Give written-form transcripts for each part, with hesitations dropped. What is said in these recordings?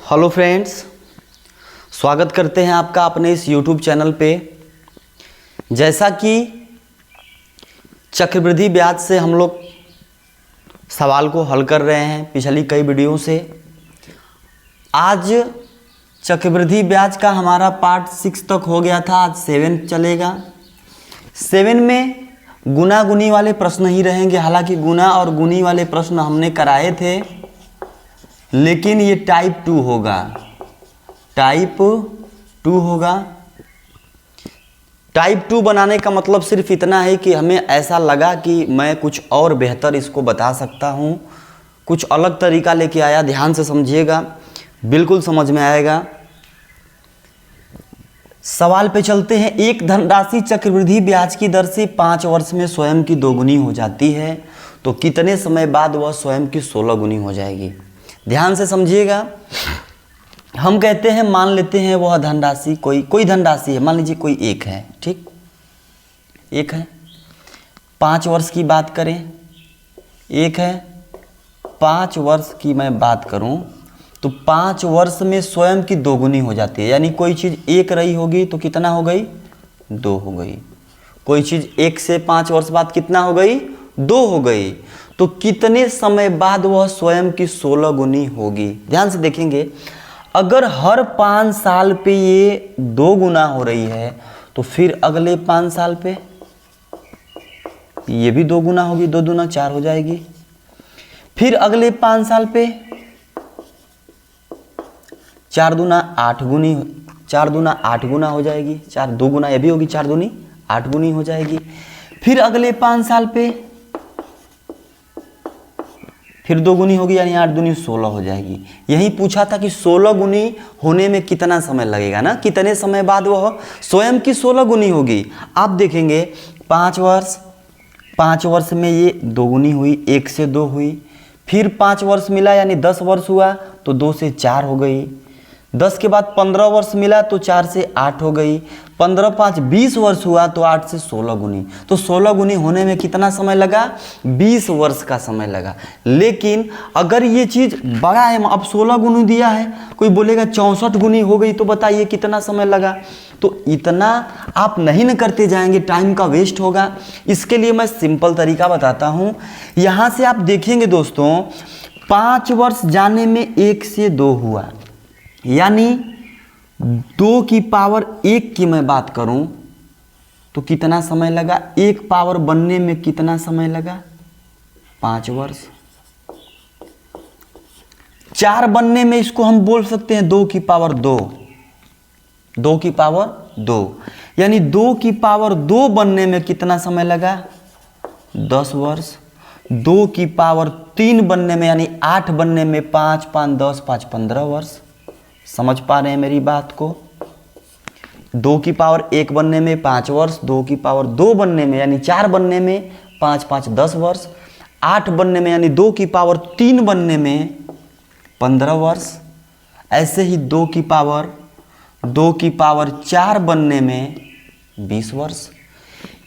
Hello friends, स्वागत करते हैं आपका अपने इस YouTube चैनल पे। जैसा कि चक्रवृद्धि ब्याज से हम लोग सवाल को हल कर रहे हैं पिछली कई वीडियो से, आज चक्रवृद्धि ब्याज का हमारा पार्ट 6 तक हो गया था। आज 7 चलेगा। 7 में गुना गुनी वाले प्रश्न ही रहेंगे। हालांकि गुना और गुनी वाले प्रश्न हमने कराए थे, लेकिन ये टाइप 2 होगा। टाइप 2 होगा। टाइप 2 बनाने का मतलब सिर्फ इतना है कि हमें ऐसा लगा कि मैं कुछ और बेहतर इसको बता सकता हूँ, कुछ अलग तरीका लेके आया। ध्यान से समझिएगा, बिल्कुल समझ में आएगा। सवाल पे चलते हैं। एक धनराशि चक्रवृद्धि ब्याज की दर से 5 वर्ष में स्वयं की 2 गुनी हो जाती है, तो कितने समय बाद वह स्वयं की 16 गुनी हो जाएगी? ध्यान से समझिएगा। हम कहते हैं, मान लेते हैं वह धनराशि कोई धनराशि है, मान लीजिए कोई एक है, ठीक, एक है। 5 वर्ष की बात करें, एक है। 5 वर्ष की मैं बात करूं तो 5 वर्ष में स्वयं की 2 गुनी हो जाती है। यानी कोई चीज़ एक रही होगी तो कितना हो गई? 2 हो गई। कोई चीज़ 1 से 5 वर्ष बाद कितना हो गई? 2 हो गई। तो कितने समय बाद वह स्वयं की 16 गुनी होगी? ध्यान से देखेंगे। अगर हर 5 साल पे ये 2 गुना हो रही है, तो फिर अगले 5 साल पे ये भी 2 गुना होगी। 2 दूना 4 हो जाएगी। फिर अगले 5 साल पे 4 दूना 8 गुनी, 4 दूना 8 गुना हो जाएगी। 4 2 गुना ये भी होगी, 4 दूनी 8 गुनी हो जाएगी। फिर अगले 5 साल पे फिर 2 गुनी होगी, यानी 8 दूनी 16 हो जाएगी। यही पूछा था कि 16 गुनी होने में कितना समय लगेगा ना, कितने समय बाद वह स्वयं की 16 गुनी होगी। आप देखेंगे 5 वर्ष में ये 2 गुनी हुई, 1 से 2 हुई। फिर 5 वर्ष मिला यानी 10 वर्ष हुआ तो 2 से 4 हो गई। 10 के बाद 15 वर्ष मिला तो 4 से 8 हो गई। 15 5 20 वर्ष हुआ तो 8 से 16 गुनी। तो 16 गुनी होने में कितना समय लगा? 20 वर्ष का समय लगा। लेकिन अगर ये चीज़ बड़ा है, अब 16 गुनी दिया है, कोई बोलेगा 64 गुनी हो गई, तो बताइए कितना समय लगा? तो इतना आप नहीं न करते जाएंगे, टाइम का वेस्ट होगा। इसके लिए मैं सिंपल तरीका बताता हूँ। यहाँ से आप देखेंगे दोस्तों, 5 वर्ष जाने में 1 से 2 हुआ, यानी 2 की पावर 1 की मैं बात करूं तो कितना समय लगा? 1 पावर बनने में कितना समय लगा? 5 वर्ष। 4 बनने में इसको हम बोल सकते हैं 2 की पावर 2, 2 की पावर 2, यानी 2 की पावर 2 बनने में कितना समय लगा? 10 वर्ष। 2 की पावर 3 बनने में यानी 8 बनने में 5 5 10 5 15 वर्ष। समझ पा रहे हैं मेरी बात को? 2 की पावर 1 बनने में 5 वर्ष, 2 की पावर 2 बनने में यानी 4 बनने में 5 5 10 वर्ष, 8 बनने में यानी 2 की पावर 3 बनने में 15 वर्ष। ऐसे ही 2 की पावर 4 बनने में 20 वर्ष।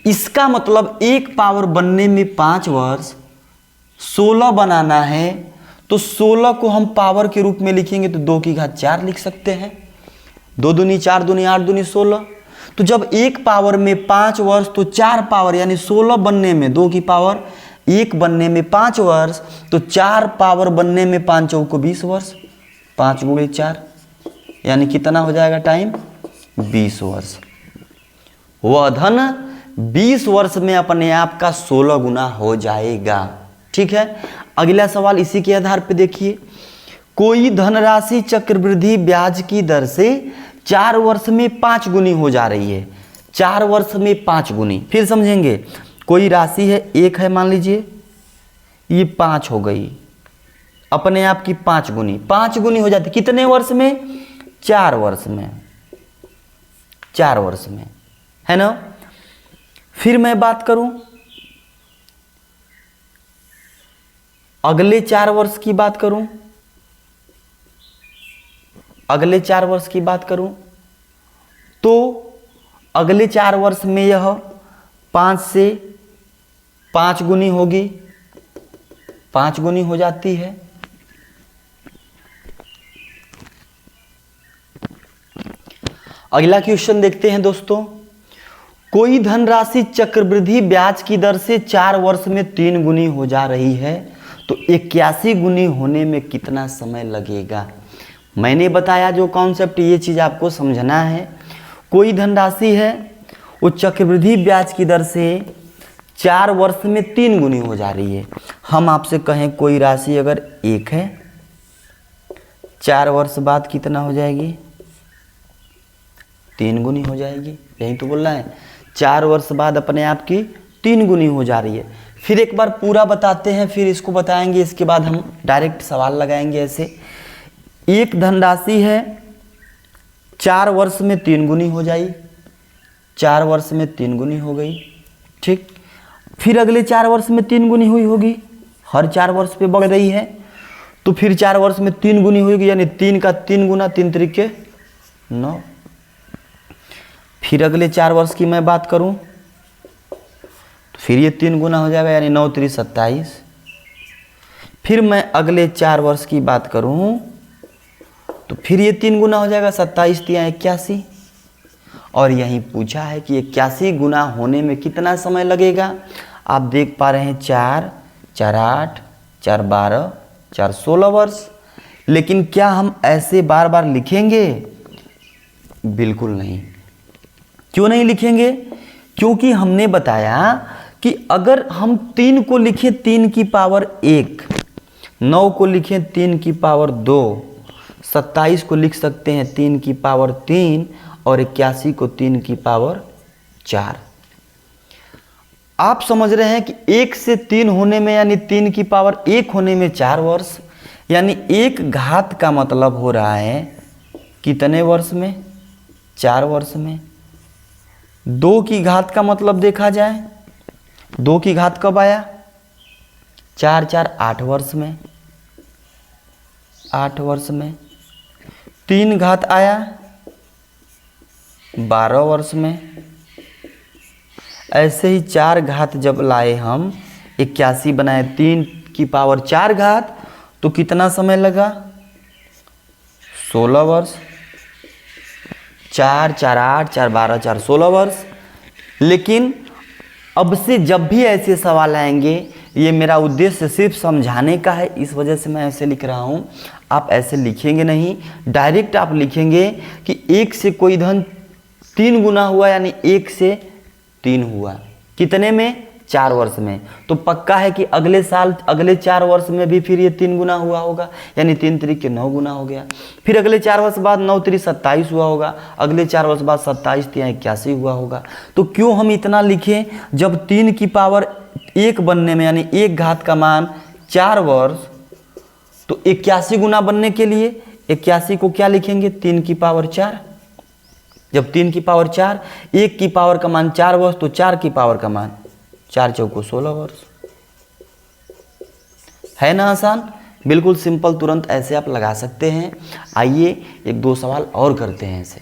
इसका मतलब 1 पावर बनने में 5 वर्ष, 16 बनाना है तो 16 को हम पावर के रूप में लिखेंगे तो 2 की घात 4 लिख सकते हैं। 2 दूनी 4 दूनी 8 दूनी 16। तो जब 1 पावर में 5 वर्ष तो 4 पावर यानी 16 बनने में 2 की पावर 1 बनने में 5 वर्ष, तो 4 पावर बनने में 5 चौको 20 वर्ष। 5 गुणे 4 यानी कितना हो जाएगा टाइम? 20 वर्ष। वह धन 20 वर्ष में अपने आप का 16 गुना हो जाएगा। ठीक है। अगला सवाल इसी के आधार पे देखिए। कोई धनराशि चक्रवृद्धि ब्याज की दर से 4 वर्ष में 5 गुनी हो जा रही है। 4 वर्ष में 5 गुनी, फिर समझेंगे। कोई राशि है, 1 है, मान लीजिए ये 5 हो गई, अपने आप की 5 गुनी। 5 गुनी हो जाती कितने वर्ष में? 4 वर्ष में। 4 वर्ष में, है ना। फिर मैं बात करूं अगले 4 वर्ष की बात करूं, अगले 4 वर्ष की बात करूं तो अगले 4 वर्ष में यह 5 से 5 गुनी होगी, 5 गुनी हो जाती है। अगला क्वेश्चन देखते हैं दोस्तों। कोई धनराशि चक्रवृद्धि ब्याज की दर से 4 वर्ष में 3 गुनी हो जा रही है, तो 81 गुनी होने में कितना समय लगेगा। मैंने बताया जो कॉन्सेप्ट, ये चीज़ आपको समझना है। कोई धनराशि है वो चक्रवृद्धि ब्याज की दर से 4 वर्ष में 3 गुनी हो जा रही है। हम आपसे कहें कोई राशि अगर 1 है, 4 वर्ष बाद कितना हो जाएगी, 3 गुनी हो जाएगी। यही तो बोल रहा है, 4 वर्ष बाद अपने आप की 3 गुनी हो जा रही है। फिर एक बार पूरा बताते हैं, फिर इसको बताएंगे, इसके बाद हम डायरेक्ट सवाल लगाएंगे। ऐसे एक धनराशि है 4 वर्ष में 3 गुनी हो जाई, 4 वर्ष में 3 गुनी हो गई, ठीक। फिर अगले 4 वर्ष में 3 गुनी हुई होगी, हर 4 वर्ष पे बढ़ रही है, तो फिर 4 वर्ष में 3 गुनी होगी, यानी 3 का 3 गुना, 3 तरीके 9। फिर अगले 4 वर्ष की मैं बात करूं तो फिर ये 3 गुना हो जाएगा, यानी 9 3 27। फिर मैं अगले 4 वर्ष की बात करूं तो फिर ये 3 गुना हो जाएगा, 27 3 81। और यहीं पूछा है कि 81 गुना होने में कितना समय लगेगा। आप देख पा रहे हैं 4 4 8 4 12 4 16 वर्ष। लेकिन क्या हम ऐसे बार बार लिखेंगे? बिल्कुल नहीं। क्यों नहीं लिखेंगे? क्योंकि हमने बताया कि अगर हम 3 को लिखें 3 की पावर 1, 9 को लिखें 3 की पावर 2, 27 को लिख सकते हैं 3 की पावर 3 और 81 को 3 की पावर 4। आप समझ रहे हैं कि 1 से 3 होने में, यानी 3 की पावर 1 होने में 4 वर्ष, यानी 1 घात का मतलब हो रहा है कितने वर्ष में? 4 वर्ष में। 2 की घात का मतलब देखा जाए, 2 की घात कब आया? 4 4 8 वर्ष में, 8 वर्ष में। 3 घात आया 12 वर्ष में। ऐसे ही 4 घात जब लाए हम, 81 बनाए, 3 की पावर 4 घात, तो कितना समय लगा? 16 वर्ष। 4 4 8 4 12 4 16 वर्ष। लेकिन अब से जब भी ऐसे सवाल आएंगे, ये मेरा उद्देश्य सिर्फ समझाने का है, इस वजह से मैं ऐसे लिख रहा हूँ। आप ऐसे लिखेंगे नहीं, डायरेक्ट आप लिखेंगे कि 1 से कोई धन 3 गुना हुआ, यानी 1 से 3 हुआ। कितने में? 4 वर्ष में। तो पक्का है कि अगले साल, अगले 4 वर्ष में भी फिर ये 3 गुना हुआ होगा, यानी 3 तरीके 9 गुना हो गया। फिर अगले 4 वर्ष बाद 9 3 27 हुआ होगा, अगले 4 वर्ष बाद 27 3 81 हुआ होगा। तो क्यों हम इतना लिखें? जब 3 की पावर 1 बनने में, यानी 1 घात का मान 4 वर्ष, तो 81 गुना बनने के लिए 81 को क्या लिखेंगे? 3 की पावर 4। जब 3 की पावर 4, 1 की पावर का मान 4 वर्ष, तो 4 की पावर का मान 4 चौको 16 वर्ष। है ना आसान? बिल्कुल सिंपल, तुरंत ऐसे आप लगा सकते हैं। आइए 1-2 सवाल और करते हैं ऐसे।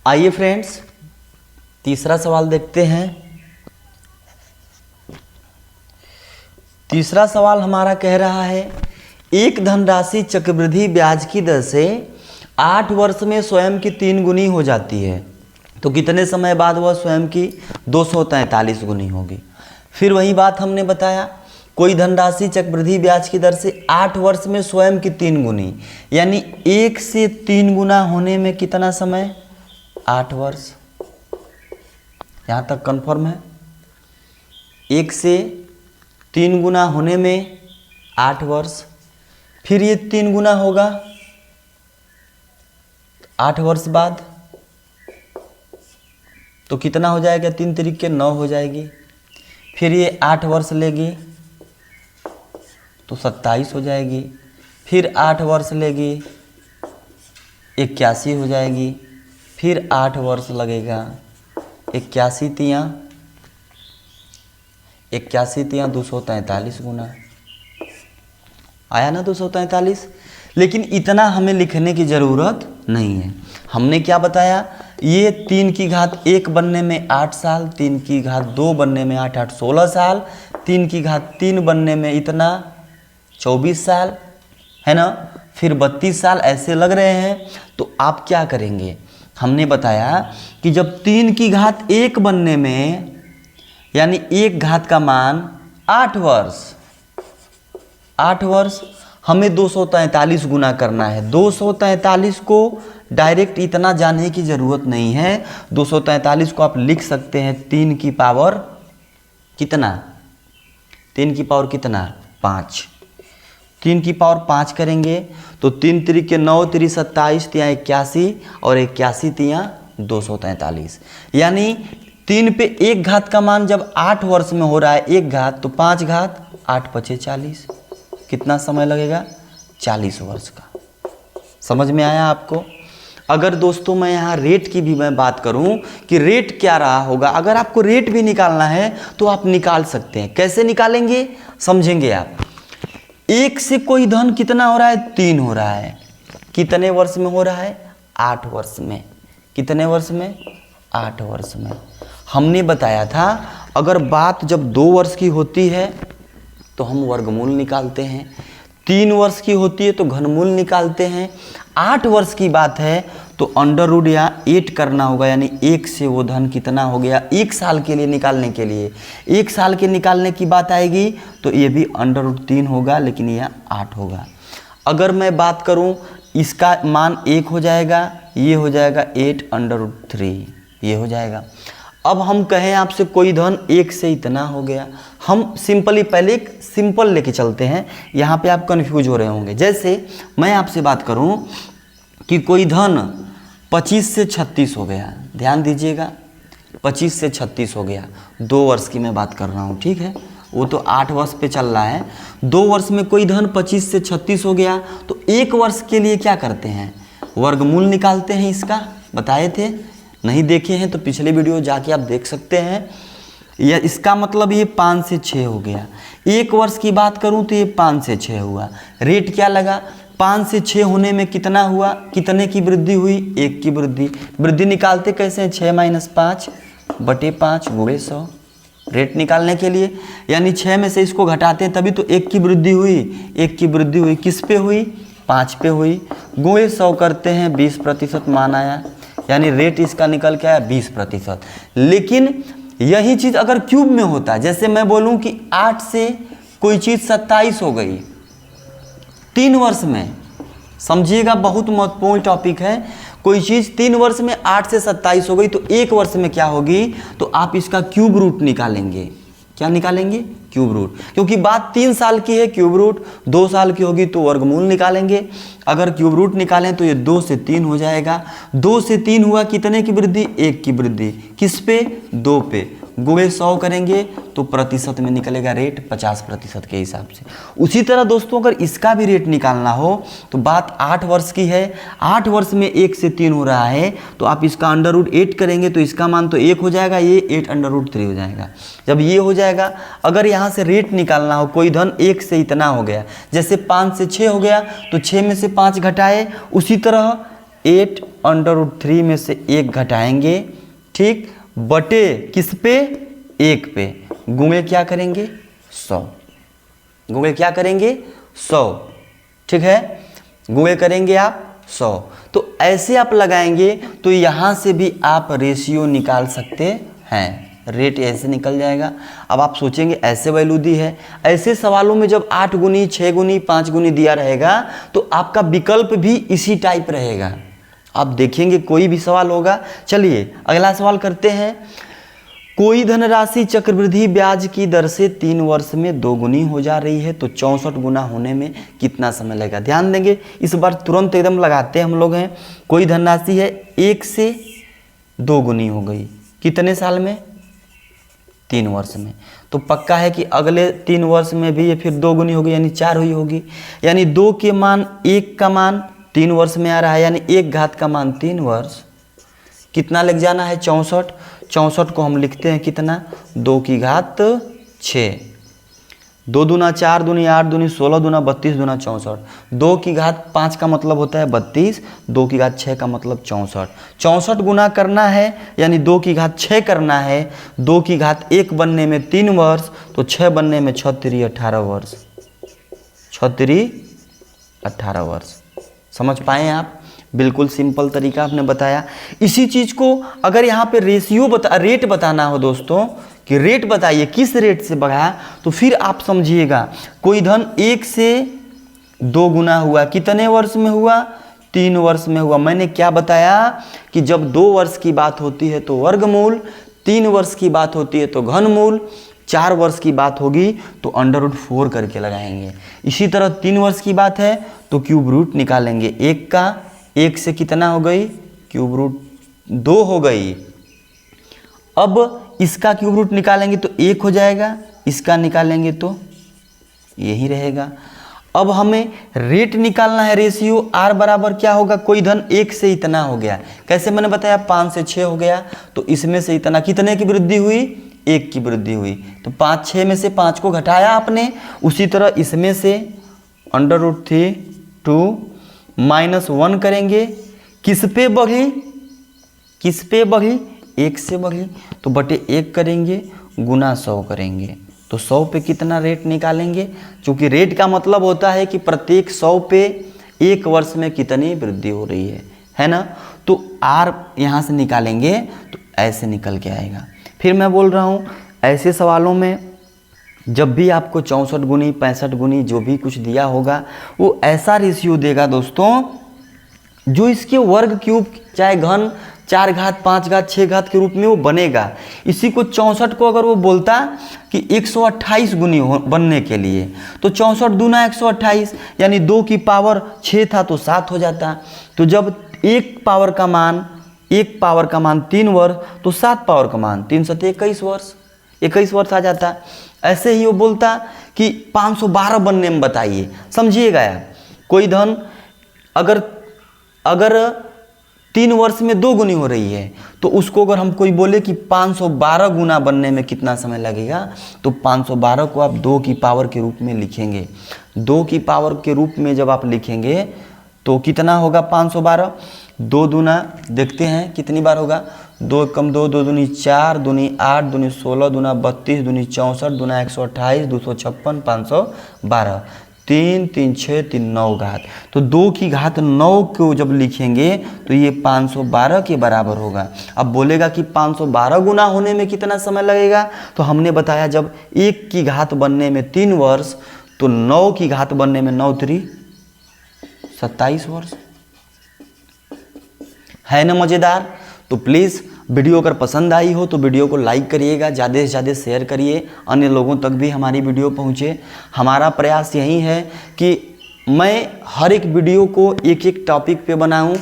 आइए फ्रेंड्स, तीसरा सवाल देखते हैं। तीसरा सवाल हमारा कह रहा है, एक धनराशि चक्रवृद्धि ब्याज की दर से 8 वर्ष में स्वयं की 3 गुनी हो जाती है, तो कितने समय बाद वह स्वयं की 243 गुनी होगी। फिर वही बात हमने बताया, कोई धनराशि चक्रवृद्धि ब्याज की दर से 8 वर्ष में स्वयं की 3 गुनी, यानी 1 से 3 गुना होने में कितना समय? 8 वर्ष। यहाँ तक कंफर्म है? 1 से 3 गुना होने में 8 वर्ष। फिर ये 3 गुना होगा 8 वर्ष बाद, तो कितना हो जाएगा? 3 तरीके 9 हो जाएगी। फिर ये 8 वर्ष लेगी तो 27 हो जाएगी। फिर 8 वर्ष लेगी 81 हो जाएगी। फिर 8 वर्ष लगेगा 81 तियाँ 243 गुना। आया ना 243? लेकिन इतना हमें लिखने की ज़रूरत नहीं है। हमने क्या बताया? ये 3 की घात 1 बनने में 8 साल, 3 की घात 2 बनने में 8 8 16 साल, 3 की घात 3 बनने में इतना 24 साल, है ना। फिर 32 साल ऐसे लग रहे हैं, तो आप क्या करेंगे? हमने बताया कि जब 3 की घात 1 बनने में, यानी 1 घात का मान 8 वर्ष, 8 वर्ष, हमें 243 गुना करना है। 243 को डायरेक्ट इतना जानने की ज़रूरत नहीं है। 243 को आप लिख सकते हैं 3 की पावर कितना? 3 की पावर कितना? 5। 3 की पावर 5 करेंगे तो 3 त्रिक 9 3 27 तिया 81 और 81 तिया 243, यानी 3 पे 1 घात का मान जब 8 वर्ष में हो रहा है 1 घात, तो 5 घात 8 पचे 40, कितना समय लगेगा? 40 वर्ष का। समझ में आया आपको? अगर दोस्तों मैं यहाँ रेट की भी मैं बात करूँ कि रेट क्या रहा होगा, अगर आपको रेट भी निकालना है तो आप निकाल सकते हैं। कैसे निकालेंगे समझेंगे आप। 1 से कोई धन कितना हो रहा है? 3 हो रहा है। कितने वर्ष में हो रहा है? 8 वर्ष में। कितने वर्ष में? 8 वर्ष में। हमने बताया था अगर बात जब 2 वर्ष की होती है तो हम वर्गमूल निकालते हैं, 3 वर्ष की होती है तो घनमूल निकालते हैं, 8 वर्ष की बात है तो अंडर रूट या 8 करना होगा, यानी 1 से वो धन कितना हो गया 1 साल के लिए निकालने के लिए। 1 साल के निकालने की बात आएगी तो ये भी अंडर रूट 3 होगा, लेकिन यह 8 होगा। अगर मैं बात करूं इसका मान 1 हो जाएगा, ये हो जाएगा 8 अंडर रूट 3, ये हो जाएगा। अब हम कहें आपसे कोई धन 1 से इतना हो गया, हम सिंपली पहले एक सिंपल लेके चलते हैं, यहाँ पे आप कंफ्यूज हो रहे होंगे। जैसे मैं आपसे बात करूँ कि कोई धन 25 से 36 हो गया, ध्यान दीजिएगा 25 से 36 हो गया, 2 वर्ष की मैं बात कर रहा हूँ, ठीक है, वो तो 8 वर्ष पे चल रहा है। 2 वर्ष में कोई धन 25 से 36 हो गया तो 1 वर्ष के लिए क्या करते हैं? वर्गमूल निकालते हैं। इसका बताए थे, नहीं देखे हैं तो पिछले वीडियो जाके आप देख सकते हैं। या इसका मतलब ये 5 से 6 हो गया। 1 वर्ष की बात करूं तो ये 5 से 6 हुआ। रेट क्या लगा? 5 से 6 होने में कितना हुआ? कितने की वृद्धि हुई? 1 की वृद्धि। वृद्धि निकालते कैसे हैं? 6 - 5 बटे 5 गुणे 100 रेट निकालने के लिए, यानी 6 में से इसको घटाते हैं तभी तो 1 की वृद्धि हुई। 1 की वृद्धि हुई किस पे हुई? 5 पे हुई। गुणे 100 करते हैं 20% मान आया, यानी रेट इसका निकल के आया 20%। लेकिन यही चीज़ अगर क्यूब में होता, जैसे मैं बोलूं कि 8 से कोई चीज़ 27 हो गई 3 वर्ष में, समझिएगा बहुत महत्वपूर्ण टॉपिक है। कोई चीज़ 3 वर्ष में 8 से 27 हो गई तो 1 वर्ष में क्या होगी? तो आप इसका क्यूब रूट निकालेंगे। क्या निकालेंगे? Cube root. क्योंकि बात 3 साल की है, क्यूब रूट 2 साल की होगी तो वर्गमूल निकालेंगे। अगर क्यूब रूट निकालें तो ये 2 से 3 हो जाएगा। 2 से 3 हुआ, कितने की वृद्धि? 1 की वृद्धि। किस पे? 2 पे। गुणे 100 करेंगे तो प्रतिशत में निकलेगा रेट 50% के हिसाब से। उसी तरह दोस्तों अगर इसका भी रेट निकालना हो तो बात 8 वर्ष की है। 8 वर्ष में 1 से 3 हो रहा है तो आप इसका अंडर रूट 8 करेंगे तो इसका मान तो 1 हो जाएगा, ये 8 अंडर रूट 3 हो जाएगा। जब ये हो जाएगा, अगर यहाँ से रेट निकालना हो, कोई धन 1 से इतना हो गया, जैसे 5 से 6 हो गया तो 6 में से 5 घटाए, उसी तरह 8 अंडर रूट 3 में से 1 घटाएंगे, ठीक, बटे किस पे? 1 पे। गुणे क्या करेंगे? 100। गुणे क्या करेंगे? 100, ठीक है, गुणे करेंगे आप 100। तो ऐसे आप लगाएंगे तो यहाँ से भी आप रेशियो निकाल सकते हैं, रेट ऐसे निकल जाएगा। अब आप सोचेंगे ऐसे वैल्यू दी है, ऐसे सवालों में जब 8 गुनी 6 गुनी 5 गुनी दिया रहेगा तो आपका विकल्प भी इसी टाइप रहेगा। आप देखेंगे कोई भी सवाल होगा। चलिए अगला सवाल करते हैं। कोई धनराशि चक्रवृद्धि ब्याज की दर से 3 वर्ष में 2 गुनी हो जा रही है तो 64 गुना होने में कितना समय लगेगा? ध्यान देंगे, इस बार तुरंत एकदम लगाते हैं हम लोग हैं। कोई धनराशि है 1 से 2 गुनी हो गई, कितने साल में? 3 वर्ष में। तो पक्का है कि अगले 3 वर्ष में भी ये फिर 2 गुनी होगी, यानी 4 हुई होगी। यानी 2 के मान 1 का मान 3 वर्ष में आ रहा है, यानी 1 घात का मान 3 वर्ष। कितना लग जाना है? 64। 64 को हम लिखते हैं कितना? 2 की घात 6। 2 दूना 4 दूनी 8 दूनी 16 दूना 32 दूना 64। 2 की घात 5 का मतलब होता है 32, 2 की घात 6 का मतलब 64। 64 गुना करना है, यानी 2 की घात 6 करना है। 2 की घात 1 बनने में 3 वर्ष, तो 6 बनने में 6 3 18 वर्ष। 6 3 18 वर्ष। समझ पाए आप? बिल्कुल सिंपल तरीका आपने बताया। इसी चीज़ को अगर यहाँ पे रेट बताना हो दोस्तों कि रेट बताइए किस रेट से बढ़ा, तो फिर आप समझिएगा कोई धन 1 से 2 गुना हुआ, कितने वर्ष में हुआ? 3 वर्ष में हुआ। मैंने क्या बताया कि जब 2 वर्ष की बात होती है तो वर्गमूल, 3 वर्ष की बात होती है तो घनमूल, 4 वर्ष की बात होगी तो अंडर रूट 4 करके लगाएंगे। इसी तरह 3 वर्ष की बात है तो क्यूब रूट निकालेंगे। 1 का 1 से कितना हो गई? क्यूब रूट 2 हो गई। अब इसका क्यूब रूट निकालेंगे तो 1 हो जाएगा, इसका निकालेंगे तो यही रहेगा। अब हमें रेट निकालना है, रेशियो R बराबर क्या होगा? कोई धन 1 से इतना हो गया, कैसे मैंने बताया 5 से 6 हो गया, तो इसमें से इतना कितने की वृद्धि हुई? 1 की वृद्धि हुई। तो 5 6 में से 5 को घटाया आपने। उसी तरह इसमें से अंडर रूट 2 - 1 करेंगे, किस पे बढ़ी? किस पे बढ़ी? 1 से बढ़ी, तो बटे 1 करेंगे, गुना 100 करेंगे, तो 100 पे कितना रेट निकालेंगे? क्योंकि रेट का मतलब होता है कि प्रत्येक 100 पे 1 वर्ष में कितनी वृद्धि हो रही है ना। तो R यहाँ से निकालेंगे तो ऐसे निकल के आएगा। फिर मैं बोल रहा हूँ ऐसे सवालों में जब भी आपको 64 गुनी 65 गुनी जो भी कुछ दिया होगा वो ऐसा रेशियो देगा दोस्तों जो इसके वर्ग क्यूब चाहे घन 4 घात 5 घात 6 घात के रूप में वो बनेगा। इसी को 64 को अगर वो बोलता कि 128 गुनी बनने के लिए, तो 64 दूना 128 यानी 2 की पावर 6 था तो 7 हो जाता। तो जब 1 पावर का मान 3 वर्ष, तो 7 पावर का मान 3 7 21 वर्ष, 21 वर्ष आ जाता। ऐसे ही वो बोलता कि 512 बनने में बताइए। समझिएगा यार, कोई धन अगर 3 वर्ष में 2 गुनी हो रही है, तो उसको अगर हम कोई बोले कि 512 गुना बनने में कितना समय लगेगा, तो 512 को आप 2 की पावर के रूप में लिखेंगे। 2 की पावर के रूप में जब आप लिखेंगे तो कितना होगा? 512 2 दूना देखते हैं कितनी बार होगा? 2 कम 2 2 दूनी 4 दूनी 8 दूनी 16 दूना 32 दूनी 64 दूना 128 256 512 3 3 6 3 9 घात। तो 2 की घात 9 को जब लिखेंगे तो ये 512 के बराबर होगा। अब बोलेगा कि 512 गुना होने में कितना समय लगेगा, तो हमने बताया जब 1 की घात बनने में 3 वर्ष, तो 9 की घात बनने में 9 3 27 वर्ष। है ना मज़ेदार? तो प्लीज़ वीडियो अगर पसंद आई हो तो वीडियो को लाइक करिएगा, ज़्यादा से ज़्यादा शेयर करिए, अन्य लोगों तक भी हमारी वीडियो पहुँचे। हमारा प्रयास यही है कि मैं हर एक वीडियो को एक एक टॉपिक पे बनाऊं,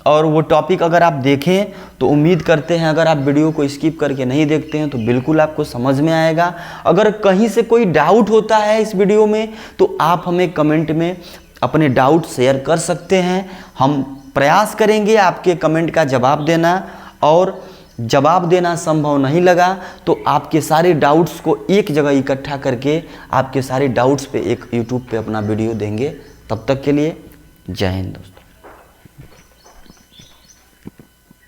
और वो टॉपिक अगर आप देखें तो उम्मीद करते हैं अगर आप वीडियो को स्किप करके नहीं देखते हैं तो बिल्कुल आपको समझ में आएगा। अगर कहीं से कोई डाउट होता है इस वीडियो में तो आप हमें कमेंट में अपने डाउट शेयर कर सकते हैं। हम प्रयास करेंगे आपके कमेंट का जवाब देना, और जवाब देना संभव नहीं लगा तो आपके सारे डाउट्स को एक जगह इकट्ठा करके आपके सारे डाउट्स पे एक यूट्यूब पे अपना वीडियो देंगे। तब तक के लिए जय हिंद दोस्तों।